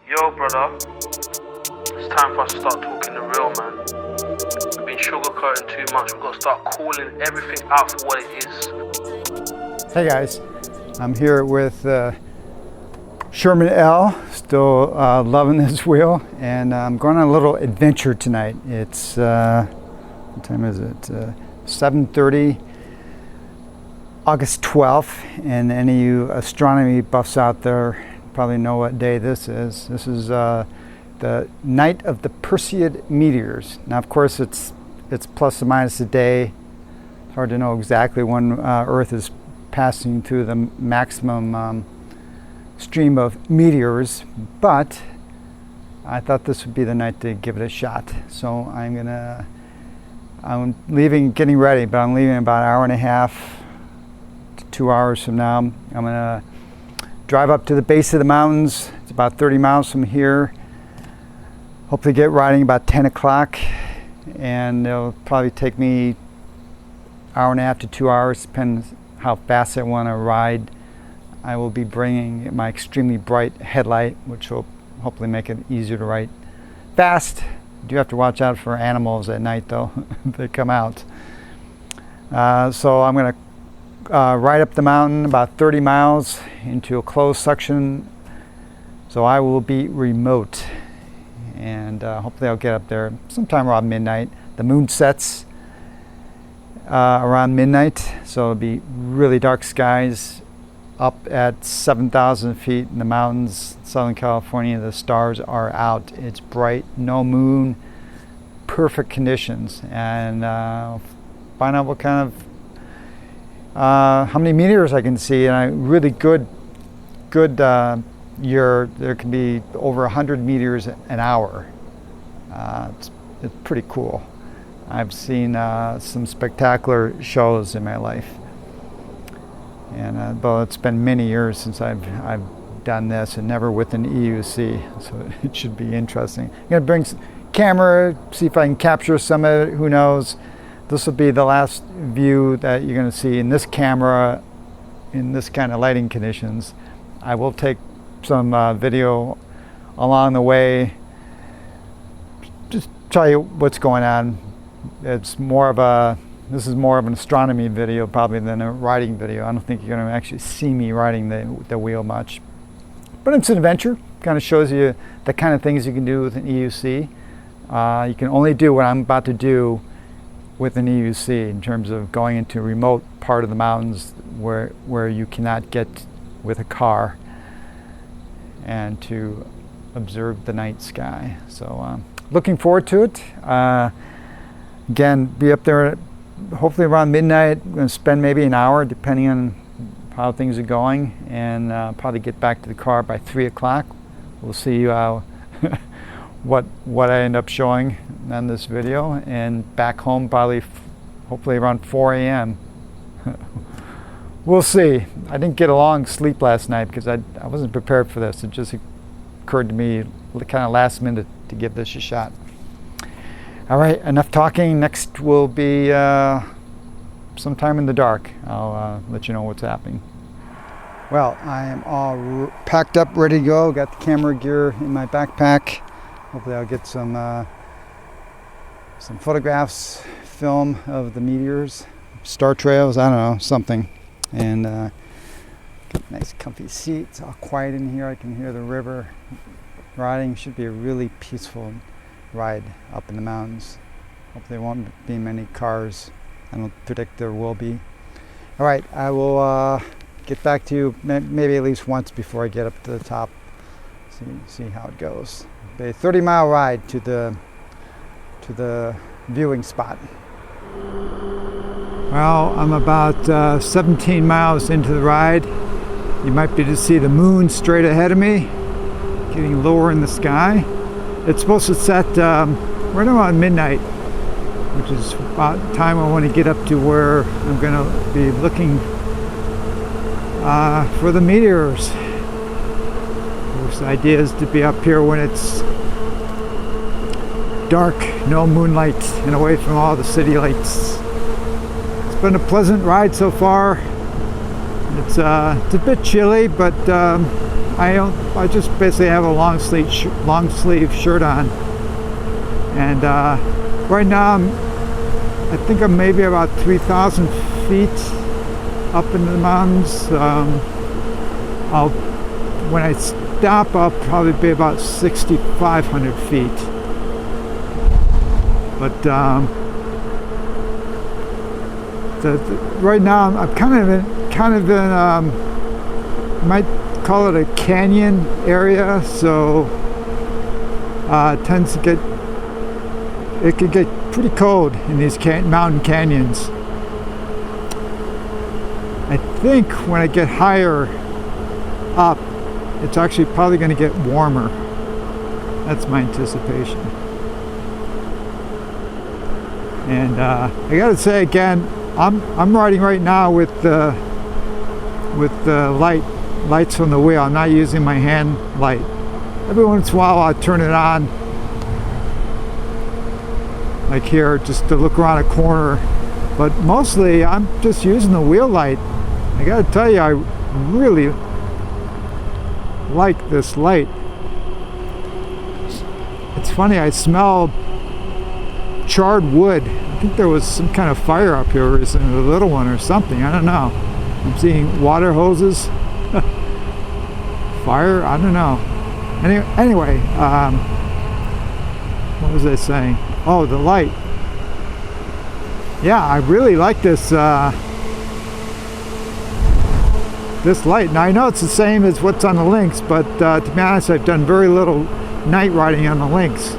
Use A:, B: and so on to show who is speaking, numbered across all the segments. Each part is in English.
A: Yo, brother, it's time for us to start talking the real, man. We've been sugarcoating too much. We've got to start calling everything out for what it is.
B: Hey guys, I'm here with Sherman L, still loving this wheel, and I'm going on a little adventure tonight. It's, what time is it? 7:30, August 12th, and any of you astronomy buffs out there probably know what day this is. This is the night of the Perseid meteors. Now, of course, it's plus or minus a day. It's hard to know exactly when Earth is passing through the maximum stream of meteors, but I thought this would be the night to give it a shot. So I'm leaving, getting ready, but I'm leaving in about an hour and a half to 2 hours from now. I'm gonna drive up to the base of the mountains. It's about 30 miles from here. Hopefully get riding about 10 o'clock, and it'll probably take me an hour and a half to 2 hours, depends how fast I want to ride. I will be bringing my extremely bright headlight, which will hopefully make it easier to ride fast. You do have to watch out for animals at night, though. They come out. So I'm going to ride up the mountain about 30 miles into a closed section. So I will be remote, and hopefully I'll get up there sometime around midnight. The moon sets around midnight, so it'll be really dark skies. Up at 7,000 feet in the mountains, Southern California, the stars are out. It's bright, no moon, perfect conditions, and find out what kind of how many meteors I can see. And a really good year, there can be over 100 meteors an hour. It's pretty cool. I've seen some spectacular shows in my life, and well, it's been many years since I've done this, and never with an EUC, so it should be interesting. I'm going to bring some camera, see if I can capture some of it. Who knows? This will be the last view that you're going to see in this camera in this kind of lighting conditions. I will take some video along the way, just tell you what's going on. This is more of an astronomy video probably than a riding video. I don't think you're going to actually see me riding the wheel much, but it's an adventure. Kind of shows you the kind of things you can do with an EUC. You can only do what I'm about to do with an EUC in terms of going into a remote part of the mountains where you cannot get with a car, and to observe the night sky. So looking forward to it. Again, be up there hopefully around midnight. I'm going to spend maybe an hour depending on how things are going, and probably get back to the car by 3 o'clock. We'll see what I end up showing on this video, and back home probably hopefully around 4 a.m. We'll see. I didn't get a long sleep last night because I wasn't prepared for this. It just occurred to me kind of last minute to give this a shot. All right, enough talking. Next will be sometime in the dark. I'll let you know what's happening. Well, I am all packed up, ready to go. Got the camera gear in my backpack. Hopefully I'll get some photographs, film of the meteors, star trails, I don't know, something. And got nice comfy seats, all quiet in here. I can hear the river riding. Should be a really peaceful ride up in the mountains. Hopefully there won't be many cars. I don't predict there will be. All right, I will get back to you maybe at least once before I get up to the top. See how it goes. A 30-mile ride to the viewing spot. Well, I'm about 17 miles into the ride. You might be able to see the moon straight ahead of me, getting lower in the sky. It's supposed to set right around midnight, which is about the time I want to get up to where I'm going to be looking for the meteors. The idea is to be up here when it's dark, no moonlight, and away from all the city lights. It's been a pleasant ride so far. It's a bit chilly, but I just basically have a long sleeve shirt on, and right now I think I'm maybe about 3,000 feet up into the mountains. When I stop, I'll probably be about 6,500 feet. But right now I'm kind of in might call it a canyon area, so it tends to get, it can get pretty cold in these mountain canyons. I think when I get higher up, it's actually probably going to get warmer. That's my anticipation. And I gotta say again, I'm riding right now with the lights from the wheel. I'm not using my hand light. Every once in a while I'll turn it on, like here, just to look around a corner. But mostly I'm just using the wheel light. I gotta tell you, I really like this light. It's funny, I smell charred wood. I think there was some kind of fire up here recently, a little one or something. I don't know. I'm seeing water hoses. Fire? I don't know. Anyway, what was I saying? Oh, the light. Yeah, I really like this this light. Now I know it's the same as what's on the Lynx, but to be honest, I've done very little night riding on the Lynx.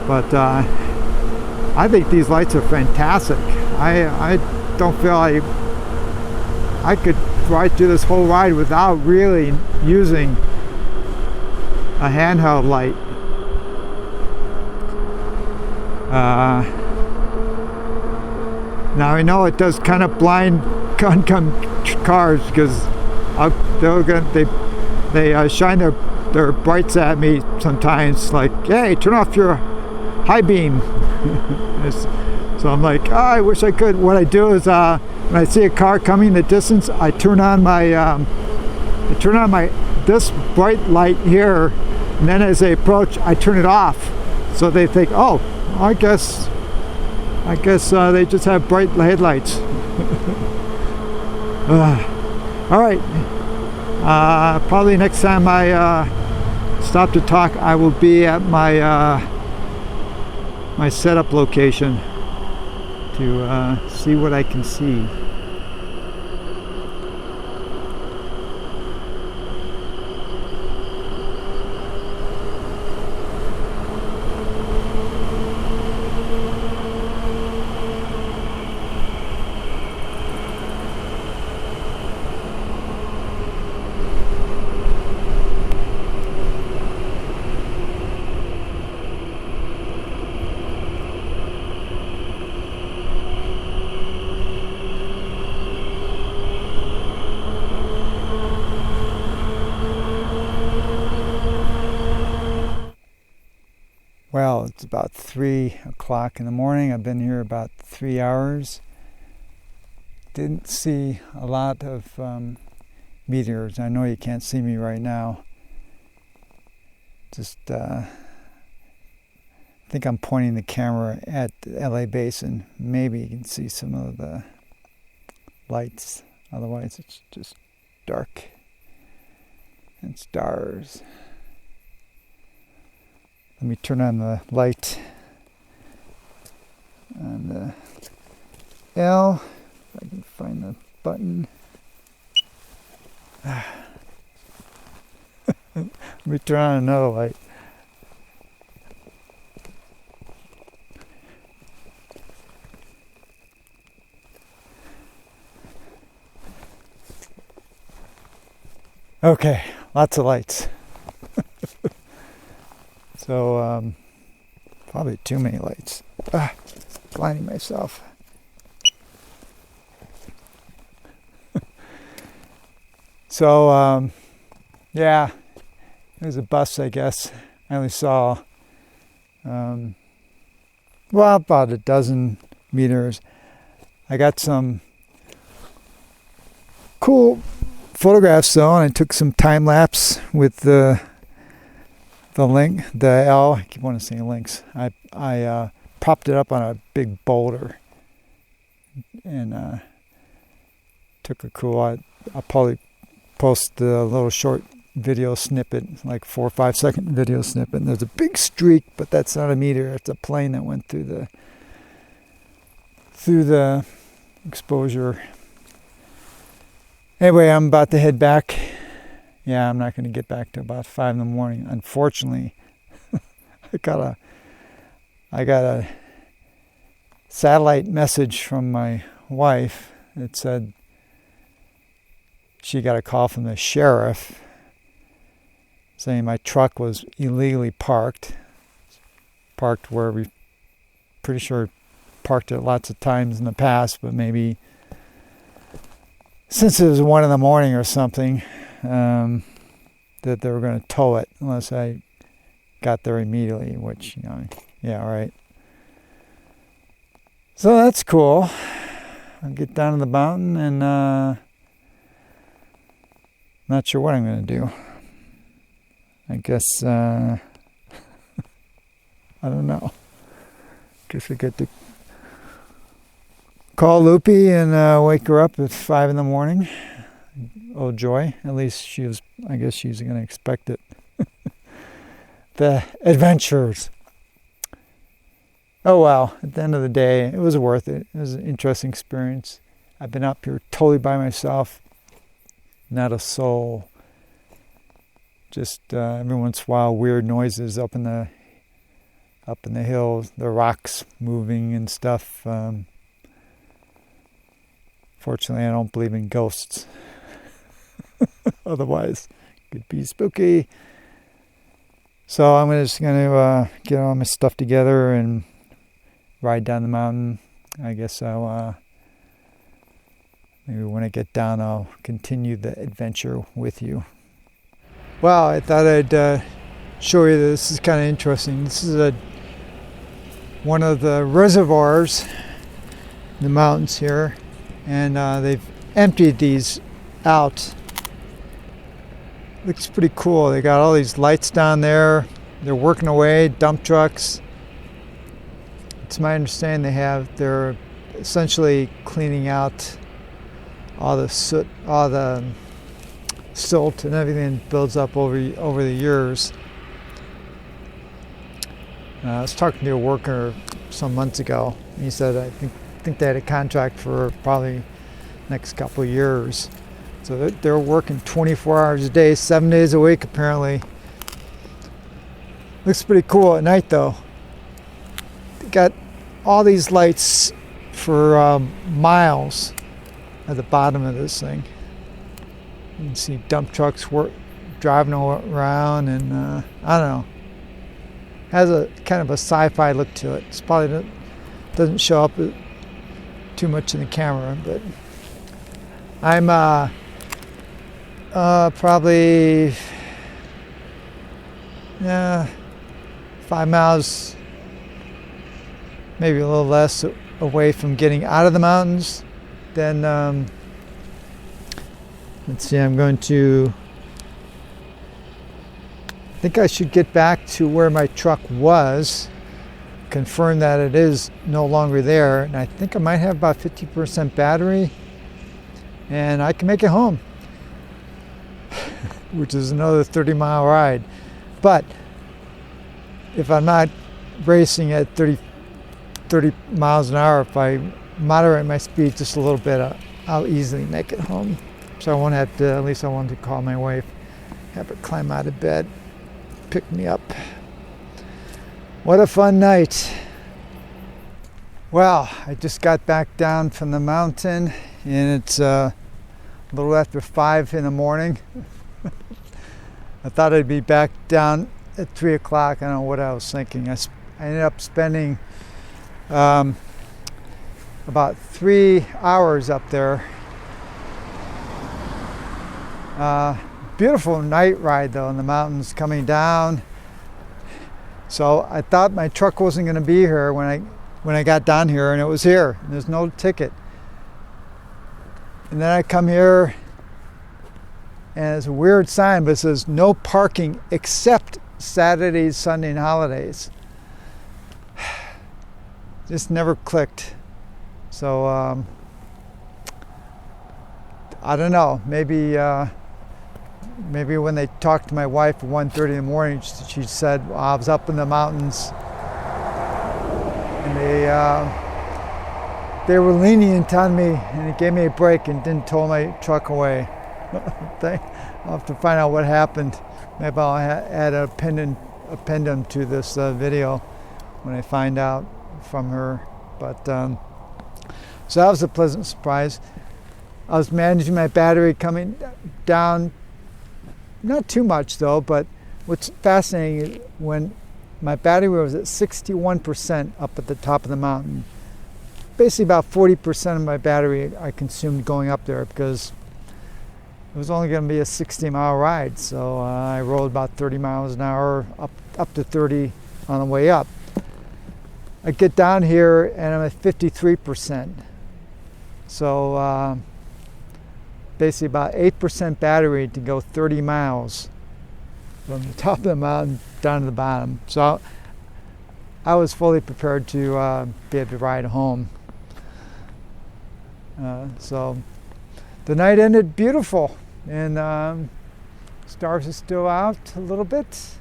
B: But I think these lights are fantastic. I don't feel I could ride through this whole ride without really using a handheld light. Now I know it does kind of blind cars, because they shine their brights at me sometimes, like, hey, turn off your high beam. So I'm like, oh, I wish I could. What I do is when I see a car coming in the distance, I turn on this bright light here, and then as they approach, I turn it off, so they think, oh, I guess they just have bright headlights. All right. Probably next time I stop to talk, I will be at my my setup location to see what I can see. Well, it's about 3 o'clock in the morning. I've been here about 3 hours. Didn't see a lot of meteors. I know you can't see me right now. Just I think I'm pointing the camera at the LA Basin. Maybe you can see some of the lights. Otherwise, it's just dark and stars. Let me turn on the light on the L, if I can find the button. Let me turn on another light. Okay, lots of lights. So, probably too many lights. Blinding myself. So, yeah, it was a bus, I guess. I only saw, about a dozen meters. I got some cool photographs though, and I took some time lapse with the L. I keep wanting to say links. I propped it up on a big boulder and took a cool. I'll probably post a little short video snippet, like 4 or 5 second video snippet. And there's a big streak, but that's not a meteor. It's a plane that went through the exposure. Anyway, I'm about to head back. Yeah, I'm not going to get back to about 5 in the morning. Unfortunately, I got a satellite message from my wife that said she got a call from the sheriff saying my truck was illegally parked where we pretty sure parked it lots of times in the past, but maybe since it was 1 in the morning or something, that they were going to tow it unless I got there immediately, which, yeah, right. So that's cool. I'll get down to the mountain and not sure what I'm going to do. I guess, I don't know. Guess I get to call Loopy and wake her up at 5 in the morning. Oh joy, at least I guess she's going to expect it. The adventures. Oh well, at the end of the day, it was worth it. It was an interesting experience. I've been up here totally by myself. Not a soul. Just every once in a while, weird noises up in the hills, the rocks moving and stuff. Fortunately, I don't believe in ghosts. Otherwise, it could be spooky. So I'm just going to get all my stuff together and ride down the mountain. I guess I'll maybe when I get down, I'll continue the adventure with you. Well, I thought I'd show you this. This is kind of interesting. This is one of the reservoirs in the mountains here, and they've emptied these out. Looks pretty cool. They got all these lights down there. They're working away, dump trucks. It's my understanding they're essentially cleaning out all the soot, all the silt and everything that builds up over the years. I was talking to a worker some months ago, and he said I think they had a contract for probably next couple of years. So they're working 24 hours a day, 7 days a week apparently. Looks pretty cool at night though. They got all these lights for miles at the bottom of this thing. You can see dump trucks driving around, and I don't know. Has a kind of a sci-fi look to it. It's probably doesn't show up too much in the camera, but I'm probably 5 miles, maybe a little less away from getting out of the mountains. Then let's see, I think I should get back to where my truck was, confirm that it is no longer there, and I think I might have about 50% battery, and I can make it home, which is another 30-mile ride. But if I'm not racing at 30 miles an hour, if I moderate my speed just a little bit, I'll easily make it home. So I won't have to, at least I wanted to call my wife, have her climb out of bed, pick me up. What a fun night. Well, I just got back down from the mountain, and it's a little after 5 in the morning. I thought I'd be back down at 3 o'clock. I don't know what I was thinking. I ended up spending about 3 hours up there. Beautiful night ride though in the mountains coming down. So I thought my truck wasn't going to be here when I got down here, and it was here. And there's no ticket. And then I come here and it's a weird sign, but it says no parking except Saturdays, Sunday, and holidays. Just never clicked. So I don't know. Maybe when they talked to my wife at 1:30 in the morning, she said, well, I was up in the mountains and they were lenient on me and it gave me a break and didn't tow my truck away. I'll have to find out what happened. Maybe I'll add an appendum to this video when I find out from her. But so that was a pleasant surprise. I was managing my battery coming down, not too much though, but what's fascinating is when my battery was at 61% up at the top of the mountain, basically about 40% of my battery I consumed going up there because it was only going to be a 60-mile ride. So I rode about 30 miles an hour, up to 30 on the way up. I get down here and I'm at 53%. So basically about 8% battery to go 30 miles from the top of the mountain down to the bottom. So I was fully prepared to be able to ride home. So the night ended beautiful, and stars are still out a little bit.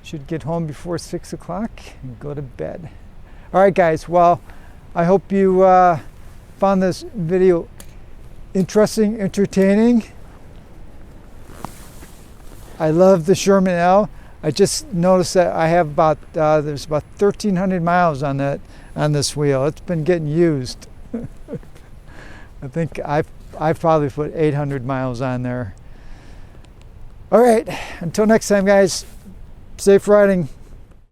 B: Should get home before 6 o'clock and go to bed. All right, guys. Well, I hope you found this video interesting, entertaining. I love the Sherman L. I just noticed that I have there's about 1,300 miles on this wheel. It's been getting used. I think I've probably put 800 miles on there. All right, until next time, guys, safe riding.